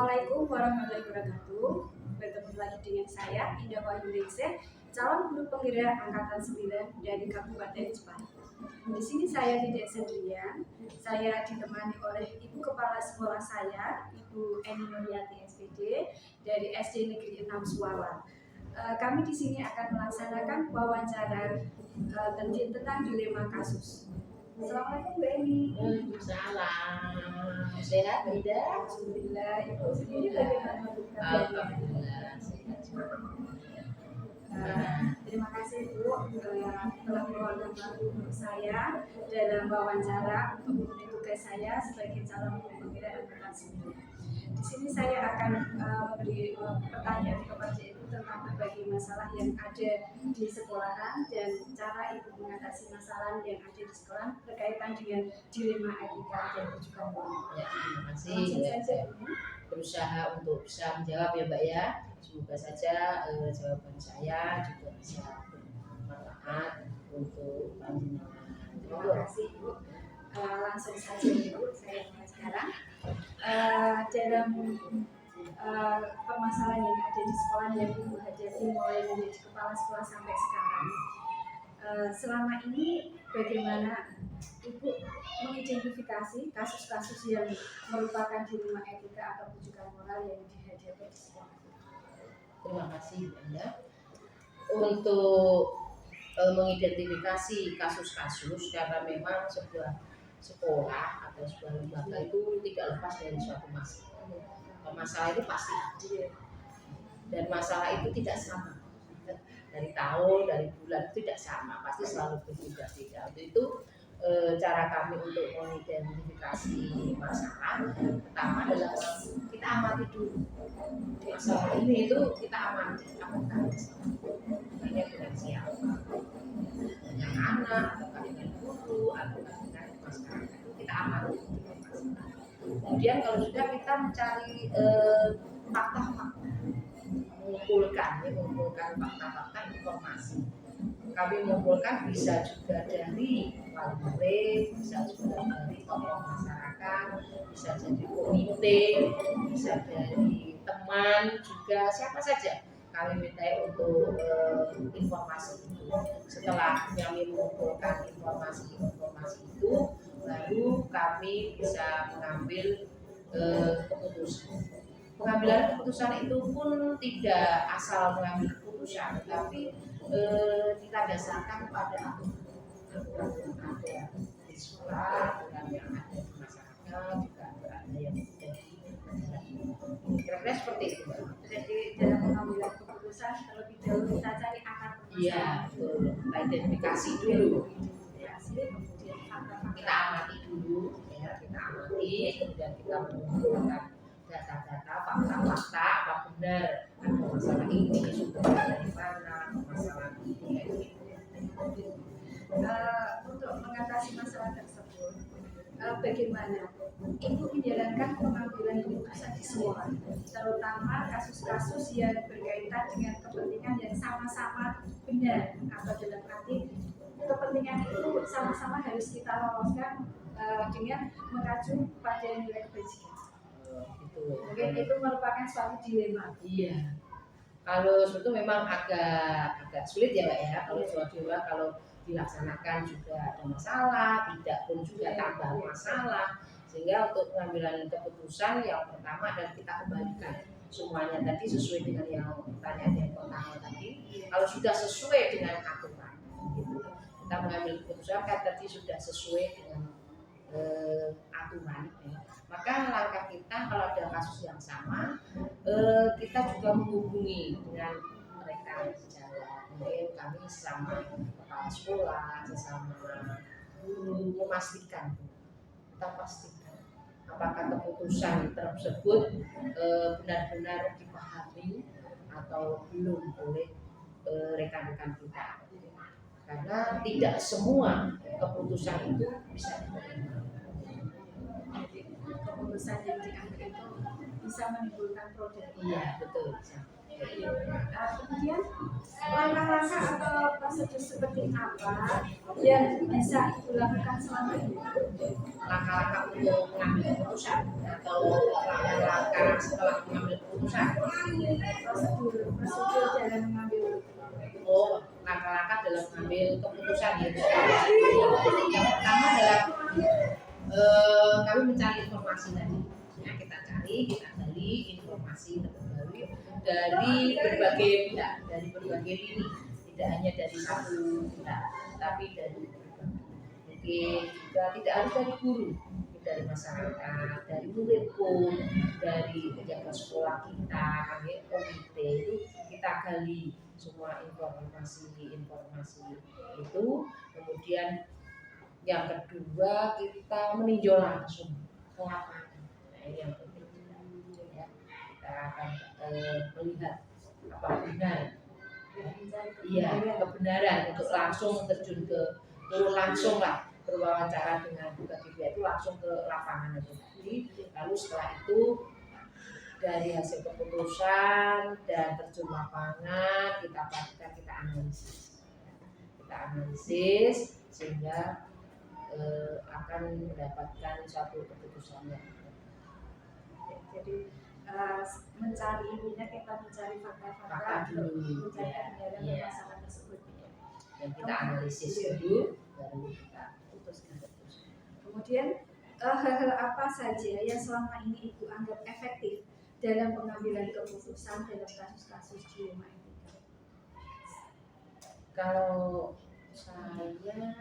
Assalamualaikum warahmatullahi wabarakatuh. Bertemu lagi dengan saya Indah Wahyuningsih, calon guru penggerak angkatan 9 dari Kabupaten Jepara. Di sini saya tidak sendirian. Saya ditemani oleh Ibu Kepala Sekolah saya, Ibu Eni Nuriati SPD dari SD Negeri 6 Suwawa. Kami di sini akan melaksanakan wawancara tentang dilema kasus. Assalamualaikum Mbak Eni. Waalaikumsalam. Sehat Ida? Alhamdulillah. Ibu sendiri bagaimana Alhamdulillah. Terima kasih Bu telah meluangkan waktu untuk saya dalam wawancara untuk memenuhi tugas saya sebagai calon penggerak angkatan 9. Di sini saya akan memberi pertanyaan kepada Ibu tentang berbagai masalah yang ada di sekolahan dan cara Ibu mengatasi masalah yang ada di sekolah berkaitan dengan dilema etika dan rujukan moral. Ya, terima kasih. Langsung saja Bu. Berusaha untuk bisa menjawab ya Mbak ya. Semoga saja jawaban saya juga bisa bermanfaat untuk panjenengan. Terima kasih Bu. Langsung saja Ibu, saya mulai sekarang. Dalam permasalahan yang ada di sekolah yang Ibu hadapi mulai menjadi kepala sekolah sampai sekarang, selama ini bagaimana Ibu mengidentifikasi kasus-kasus yang merupakan dilema etika atau rujukan moral yang dihadapi di sekolah? Terima kasih Anda. Untuk mengidentifikasi kasus-kasus, karena memang sebuah sekolah atau sebuah lembaga itu tidak lepas dari suatu masalah. Masalah itu pasti ada, dan masalah itu tidak sama dari tahun, dari bulan, itu tidak sama, pasti selalu berbeda-beda. Untuk itu cara kami untuk mengidentifikasi masalah pertama adalah kita amati dulu masalah ini, itu kita amati apakah ini dengan siapa, dengan anak atau dengan guru atau dengan masyarakat, itu kita amati. Kemudian kalau sudah kita mencari fakta-fakta, mengumpulkan fakta-fakta informasi. Kami mengumpulkan bisa juga dari wali murid, bisa juga dari tokoh masyarakat, bisa dari komite, bisa dari teman juga, siapa saja kami minta untuk informasi itu. Setelah kami mengumpulkan informasi itu, baru kami bisa mengambil keputusan. Pengambilan keputusan itu pun tidak asal mengambil keputusan, tapi kita dasarkan pada aturan yang ada di sekolah, aturan yang ada di masyarakat, juga ada yang ada di kira-kira seperti itu. Jadi dalam pengambilan keputusan terlebih dahulu kita cari akar permasalahan. Iya, betul. Kita identifikasi dulu. Kemudian fakta-fakta. Kita amati dulu, ya, kita amati, kemudian kita mengumpulkan data-data, fakta-fakta, apa benar ada masalah ini, sudah dari mana masalah ini. Untuk mengatasi masalah tersebut, bagaimana Ibu menjalankan pengambilan keputusan di sekolah, terutama kasus-kasus yang berkaitan dengan kepentingan yang sama-sama benar, atau dalam arti kepentingan itu sama-sama harus kita loloskan dengan mengacu pada nilai kebajikan. Gitu. Mungkin itu merupakan suatu dilema. Iya. Kalau sebetulnya memang agak sulit ya Mbak ya. Kalau suatu dilema, kalau dilaksanakan juga ada masalah, tidak pun juga tambah masalah. Sehingga untuk pengambilan keputusan yang pertama adalah kita kembalikan semuanya tadi sesuai dengan yang pertanyaan yang pertama tadi. Kalau sudah sesuai dengan aturan, gitu. Kita mengambil keputusan kan tadi sudah sesuai dengan aturan, ya. Maka langkah kita kalau ada kasus yang sama, kita juga menghubungi dengan mereka secara mungkin kami sesama kepala sekolah, sesama guru, memastikan, kita pastikan apakah keputusan tersebut benar-benar dipahami atau belum oleh rekan-rekan kita. Karena tidak semua keputusan itu bisa diterima. Keputusan yang diambil itu bisa menimbulkan pro dan kontra. Iya, betul. Kemudian langkah-langkah atau prosedur seperti apa yang bisa Ibu lakukan selama ini? Langkah-langkah untuk mengambil keputusan atau langkah-langkah setelah mengambil keputusan. Prosedur dalam mengambil Langkah-langkah dalam mengambil keputusan ya. Yang pertama adalah kami mencari informasi tadi. Ya, kita gali informasi terbaru dari berbagai pihak, dari berbagai lini, tidak hanya dari satu pihak, tapi dari mungkin juga tidak harus dari guru, dari masyarakat, dari murid pun, dari penjaga sekolah kita, kami komite itu kita gali semua informasi itu. Kemudian yang kedua kita meninjau langsung ke lapangan. Nah, ini yang penting ya. Kita akan melihat apa benar, kebenaran untuk langsung terjun ke turun langsung lah, berwawancara dengan berbagai pihak itu langsung ke lapangan aja. Lalu setelah itu dari hasil keputusan dan terjun lapangan kita analisis sehingga akan mendapatkan suatu keputusan yang jadi mencari ininya kita mencari fakta-fakta dulu mencari masalah tersebut dan kita analisis dulu baru kita putuskan. Kemudian hal-hal apa saja yang selama ini Ibu anggap efektif dalam pengambilan keputusan dalam kasus-kasus di rumah ini? Kalau saya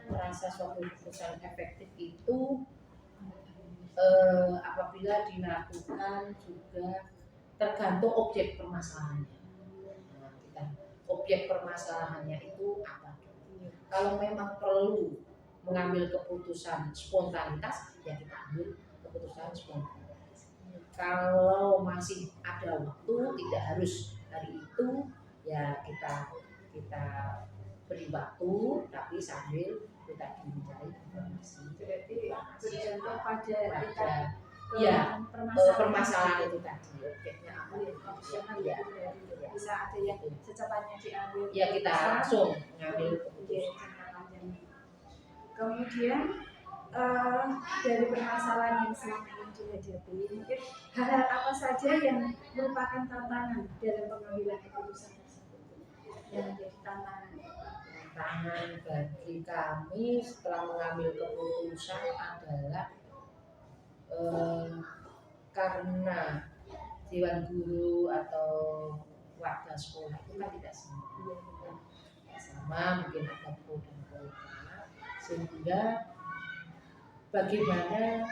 merasa suatu keputusan efektif itu apabila dilakukan juga tergantung objek permasalahannya. Nah, objek permasalahannya itu apa? Kalau memang perlu mengambil keputusan spontanitas, ya kita ambil keputusan spontanitas. Kalau masih ada waktu, tidak harus hari itu, ya kita beri waktu, tapi sambil kita mencari informasi. Berarti bergantung pada permasalahan itu tadi, objeknya apa? Bisa ada yang secepatnya diambil. Ya kita langsung mengambil keputusan. Kemudian dari permasalahan yang selama ini dihadapi, mungkin hal-hal apa saja yang merupakan tantangan dalam pengambilan keputusan tersebut yang menjadi tantangan bagi kami setelah mengambil keputusan adalah karena dewan guru atau warga sekolah itu kan tidak sama, mungkin ada pro dan kontra, sehingga bagaimana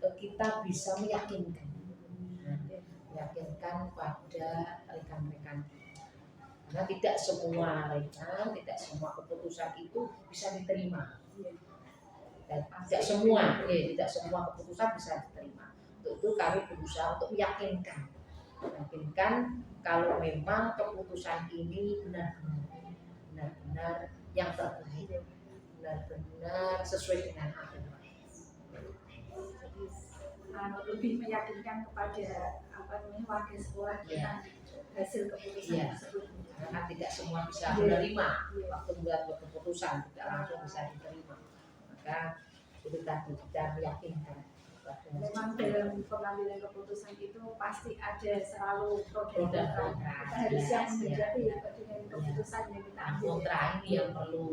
kita bisa meyakinkan pada rekan-rekan kita, karena tidak semua tidak semua keputusan itu bisa diterima, dan tidak semua keputusan bisa diterima. Untuk itu kami berusaha untuk meyakinkan kalau memang keputusan ini benar-benar yang terbaik, benar-benar sesuai dengan agama. Lebih meyakinkan kepada warga sekolah kita hasil keputusan tersebut. Karena tidak semua bisa menerima waktu membuat keputusan, tidak langsung bisa diterima. Maka itu tadi kita meyakinkan. Memang dalam pengambilan keputusan itu pasti ada selalu pro dan kontra. Kita harus yang menjadi dengan keputusan yang kita ambil. Kontra ini yang perlu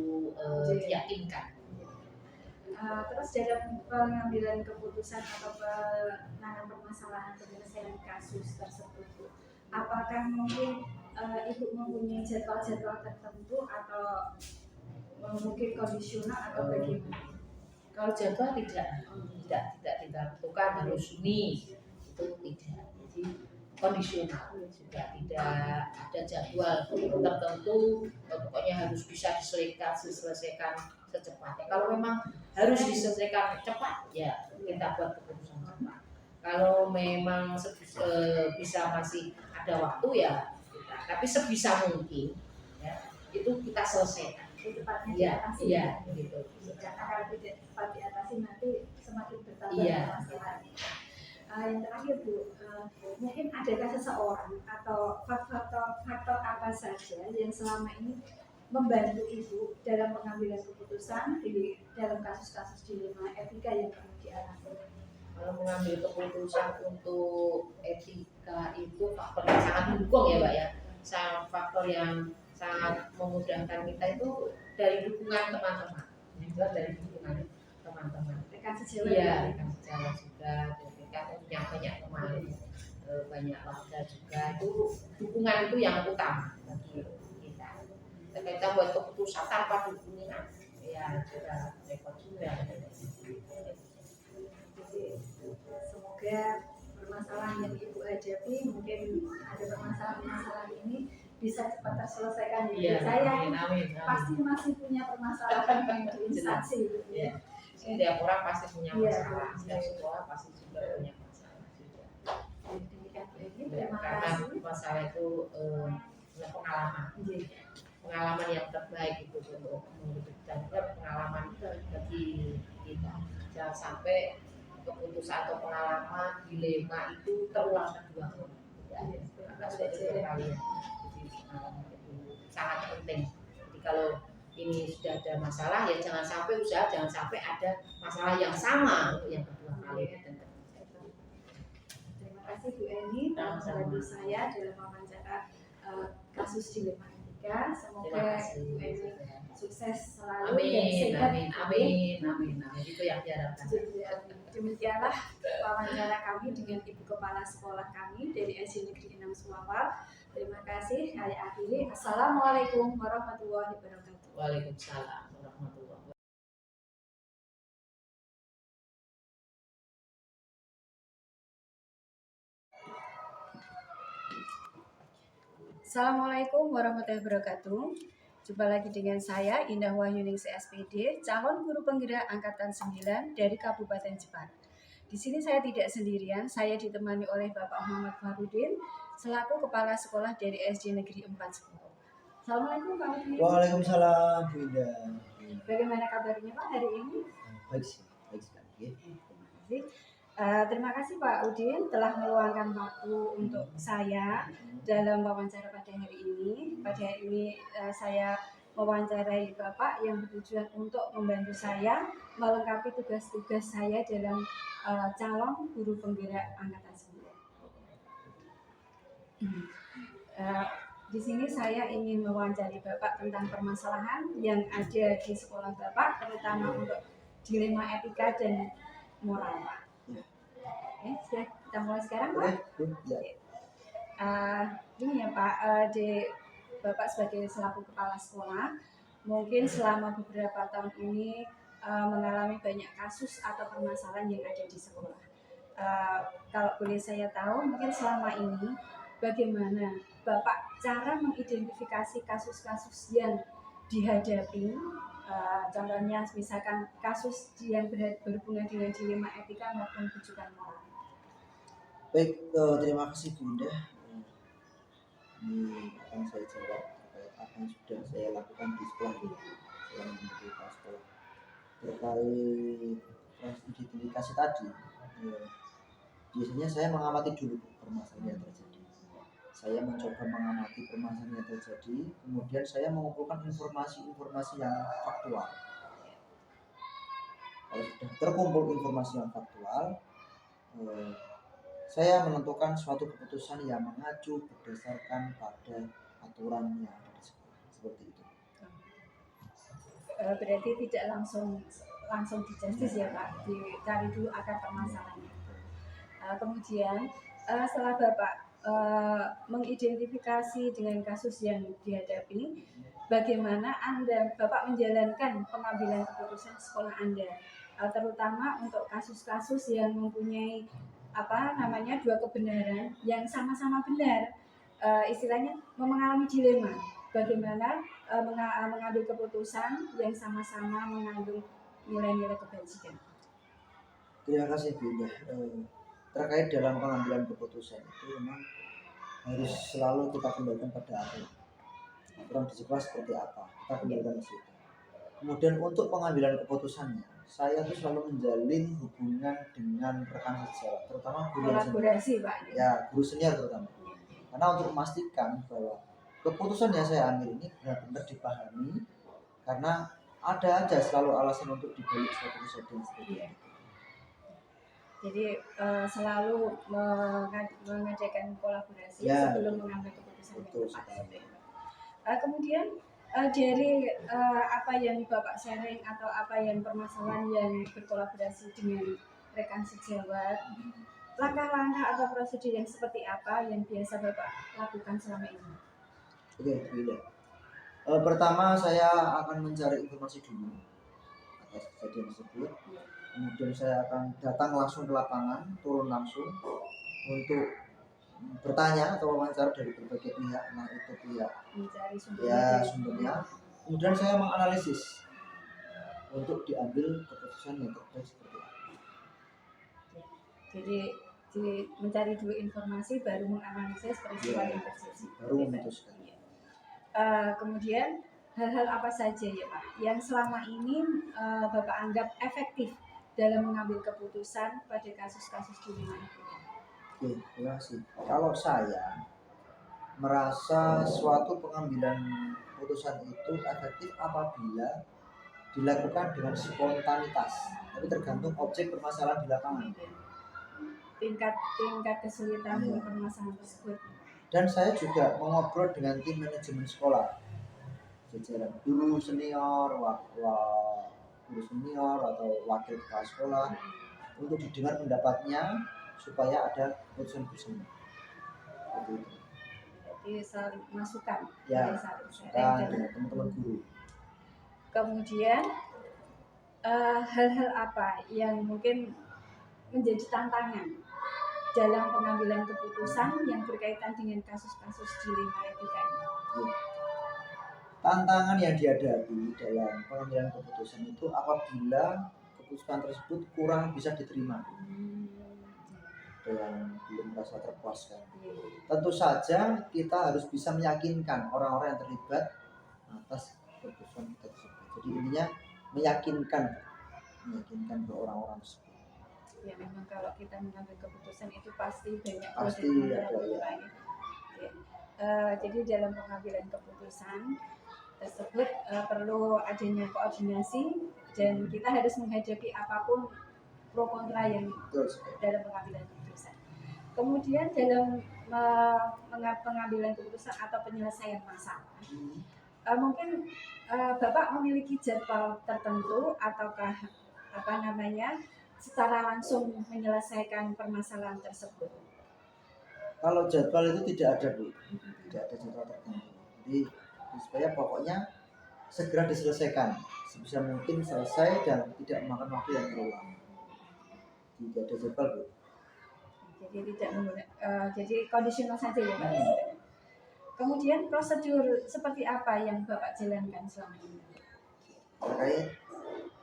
diyakinkan. Terus dalam pengambilan keputusan atau penanganan permasalahan penyelesaian kasus tersebut, apakah mungkin Ibu mempunyai jadwal-jadwal tertentu atau mungkin kondisional atau bagaimana? Kalau jadwal tidak ditentukan harus ini, itu tidak. Jadi kondisional juga tidak ada jadwal tertentu, pokoknya harus bisa diselesaikan secepatnya. Kalau memang harus diselesaikan cepat, ya kita buat keputusan cepat. Kalau memang bisa masih ada waktu, ya kita. Tapi sebisa mungkin, ya itu kita selesaikan. Secepatnya diatasi. Iya, gitu. Karena kalau tidak cepat diatasi nanti semakin bertambah masalah. Yang terakhir Bu, mungkin adakah seseorang atau faktor apa saja yang selama ini membantu Ibu dalam pengambilan keputusan di dalam kasus-kasus dilema etika yang pernah dialami? Kalau mengambil keputusan untuk etika itu faktor yang sangat mendukung ya Mbak ya. Faktor yang sangat memudahkan kita itu dari dukungan teman-teman. Yang jelas dari dukungan teman-teman. Rekan sejawat. Iya, rekan sejawat juga. Kita punya banyak teman, banyak warga juga. Itu dukungan itu yang utama bagi kita. Kita buat keputusan tanpa dukungan, ya sudah repot juga. Semoga permasalahan yang Ibu hadapi, mungkin ada permasalahan ini bisa cepat terselesaikan. Ya, Saya amin. pasti masih punya permasalahan yang di instansi. Ya. Setiap orang pasti punya masalah, setiap sekolah pasti juga punya masalah juga. Karena masalah itu pengalaman yang terbaik itu untuk memberikan pengalaman bagi kita. Jangan sampai keputusan atau pengalaman dilema itu terulang kedua kali. Jadi pengalaman itu sangat penting. Jadi kalau ini sudah ada masalah, ya jangan sampai ada masalah yang sama untuk yang kedua kali. Terima kasih Bu Eni telah membantu saya dalam wawancara kasus dilema etika. Semoga Bu Eni sukses selalu. Amin. Itu yang diharapkan. Demikianlah wawancara kami dengan Ibu Kepala Sekolah kami dari SD Negeri 6 Suwawal. Terima kasih. Saya akhiri. Assalamualaikum warahmatullahi wabarakatuh. Waalaikumsalam warahmatullahi wabarakatuh. Assalamualaikum warahmatullahi wabarakatuh. Jumpa lagi dengan saya Indah Wahyuningsih SPD, calon guru penggerak angkatan 9 dari Kabupaten Jepara. Di sini saya tidak sendirian, saya ditemani oleh Bapak Muhammad Farudin selaku kepala sekolah dari SD Negeri 4 Sepuluh. Assalamualaikum Pak Udin. Waalaikumsalam Bu Indah. Bagaimana kabarnya Pak hari ini? Baik sekali. Terima kasih Pak Udin telah meluangkan waktu untuk saya dalam wawancara pada hari ini. Pada hari ini saya mewawancarai Bapak yang bertujuan untuk membantu saya melengkapi tugas-tugas saya dalam calon guru penggerak angkatan 9. Di sini saya ingin mewawancarai Bapak tentang permasalahan yang ada di sekolah Bapak, terutama untuk dilema etika dan moral, Pak. Oke, kita mulai sekarang, Pak. Ini ya Pak, Bapak sebagai selaku kepala sekolah, mungkin selama beberapa tahun ini mengalami banyak kasus atau permasalahan yang ada di sekolah. Kalau boleh saya tahu, mungkin selama ini bagaimana Bapak cara mengidentifikasi kasus-kasus yang dihadapi, contohnya misalkan kasus yang berhubungan dengan dilema etika maupun rujukan moral. Baik, terima kasih Bu Indah. Ini akan saya jawab terkait apa yang sudah saya lakukan di sekolah ini selama menjadi kepala sekolah. Terkait identifikasi tadi, biasanya saya mengamati dulu permasalahan yang terjadi. Saya mencoba mengamati permasalahan yang terjadi, kemudian saya mengumpulkan informasi-informasi yang faktual. Kalau sudah terkumpul informasi yang faktual, saya menentukan suatu keputusan yang mengacu berdasarkan pada aturan yang ada di sekolah, seperti itu. Berarti tidak langsung dijustis ya Pak, dicari dulu akar permasalahannya. Kemudian setelah Bapak mengidentifikasi dengan kasus yang dihadapi, bagaimana Bapak menjalankan pengambilan keputusan sekolah Anda, terutama untuk kasus-kasus yang mempunyai dua kebenaran yang sama-sama benar, istilahnya mengalami dilema, bagaimana mengambil keputusan yang sama-sama mengandung nilai-nilai kebajikan. Terima kasih Bu Indah. Terkait dalam pengambilan keputusan itu memang harus selalu kita kembalikan pada aturan di sekolah seperti apa, kita kembalikan ke situ. Kemudian untuk pengambilan keputusannya, saya tuh selalu menjalin hubungan dengan rekan sejawat, terutama guru yang senior. Kolaborasi Pak. Ya, guru senior terutama. Karena untuk memastikan bahwa keputusan yang saya ambil ini benar-benar dipahami, karena ada aja selalu alasan untuk dibalik suatu kejadian seperti Iya. itu. Jadi selalu mengadakan kolaborasi Ya, sebelum mengambil keputusan betul yang tepat. sekali. Kemudian dari apa yang Bapak sharing atau apa yang permasalahan yang berkolaborasi dengan rekan sejawat, langkah-langkah atau prosedur yang seperti apa yang biasa Bapak lakukan selama ini? Oke, tidak. Pertama saya akan mencari informasi dulu atas kejadian tersebut. Kemudian saya akan datang langsung ke lapangan, turun langsung untuk bertanya atau wawancara dari berbagai pihak, nah itu pihak Mencari ya sumbernya. sumbernya. Kemudian saya menganalisis untuk diambil keputusan yang terbaik seperti apa. Jadi mencari dulu informasi baru menganalisis peristiwa yang terjadi. Baru memutuskan. Kemudian hal-hal apa saja ya Pak yang selama ini Bapak anggap efektif dalam mengambil keputusan pada kasus-kasus di Lima itu? Oke, terima kasih. Kalau saya merasa suatu pengambilan keputusan itu efektif apabila dilakukan dengan spontanitas, tapi tergantung objek permasalahan di lapangan. Tingkat kesulitan Iya. permasalahan tersebut. Dan saya juga mengobrol dengan tim manajemen sekolah, jajaran guru senior, guru senior atau wakil kepala sekolah, untuk didengar pendapatnya supaya ada keputusan bersama. Seperti itu. Jadi saling masukan, Ya, saling sharing dan dan teman-teman guru. kemudian hal-hal apa yang mungkin menjadi tantangan dalam pengambilan keputusan yang berkaitan dengan kasus-kasus di Lima Etika ini? Tantangan yang dihadapi dalam pengambilan keputusan itu apabila keputusan tersebut kurang bisa diterima dan belum merasa terpuaskan. Tentu saja kita harus bisa meyakinkan orang-orang yang terlibat atas keputusan kita tersebut. Jadi intinya meyakinkan ke orang-orang tersebut. Ya memang kalau kita mengambil keputusan itu pasti banyak Pasti proses ada ya. Jadi dalam pengambilan keputusan tersebut perlu adanya koordinasi dan kita harus menghadapi apapun pro kontra yang dalam pengambilan keputusan. Kemudian dalam pengambilan keputusan atau penyelesaian masalah, mungkin Bapak memiliki jadwal tertentu ataukah secara langsung menyelesaikan permasalahan tersebut? Kalau jadwal itu tidak ada Bu, tidak ada jadwal tertentu. Jadi supaya pokoknya segera diselesaikan, sebisa mungkin selesai dan tidak memakan waktu yang terlalu lama. Tidak ada jadwal Bu. Jadi tidak jadi kondisional saja ya Pak. Kemudian prosedur seperti apa yang Bapak jalankan selama ini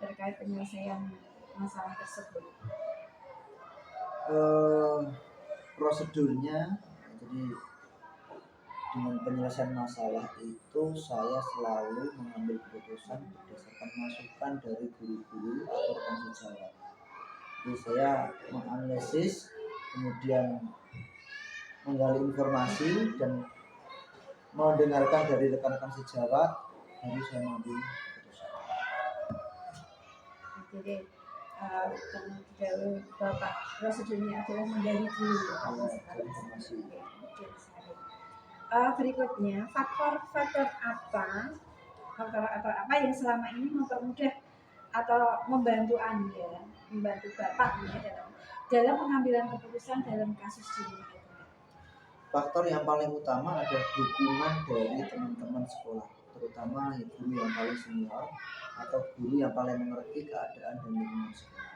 terkait penyelesaian masalah tersebut? Prosedurnya, jadi dengan penyelesaian masalah itu saya selalu mengambil keputusan berdasarkan masukan dari guru-guru atau rekan sejawat. Jadi saya menganalisis, kemudian menggali informasi dan mendengarkan dari rekan-rekan sejawat, baru saya mengambil keputusan. Jadi dari Bapak prosedurnya adalah menggali dulu informasi. Berikutnya faktor apa yang selama ini mempermudah atau membantu Anda, membantu Bapak dalam pengambilan keputusan dalam kasus ini? Faktor yang paling utama adalah dukungan dari teman-teman sekolah, terutama guru yang paling senior atau guru yang paling mengerti keadaan dan lingkungan sekolah.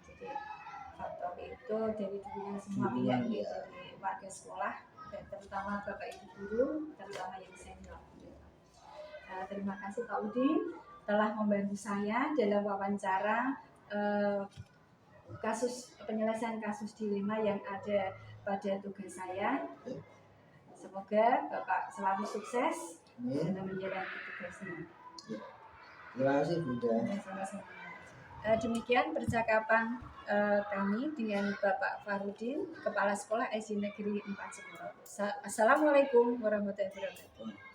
Jadi faktor itu dari dukungan semua pihak, dari warga sekolah dan terutama Bapak Ibu guru, terutama yang senior. Terima kasih Pak Udin telah membantu saya dalam wawancara penyelesaian kasus dilema yang ada pada tugas saya. Semoga Bapak selalu sukses dalam menjalani tugasnya. Terima kasih Bunda. Sama-sama. Demikian percakapan kami dengan Bapak Farudin, Kepala Sekolah SD Negeri 4 Segoro. Assalamualaikum warahmatullahi wabarakatuh.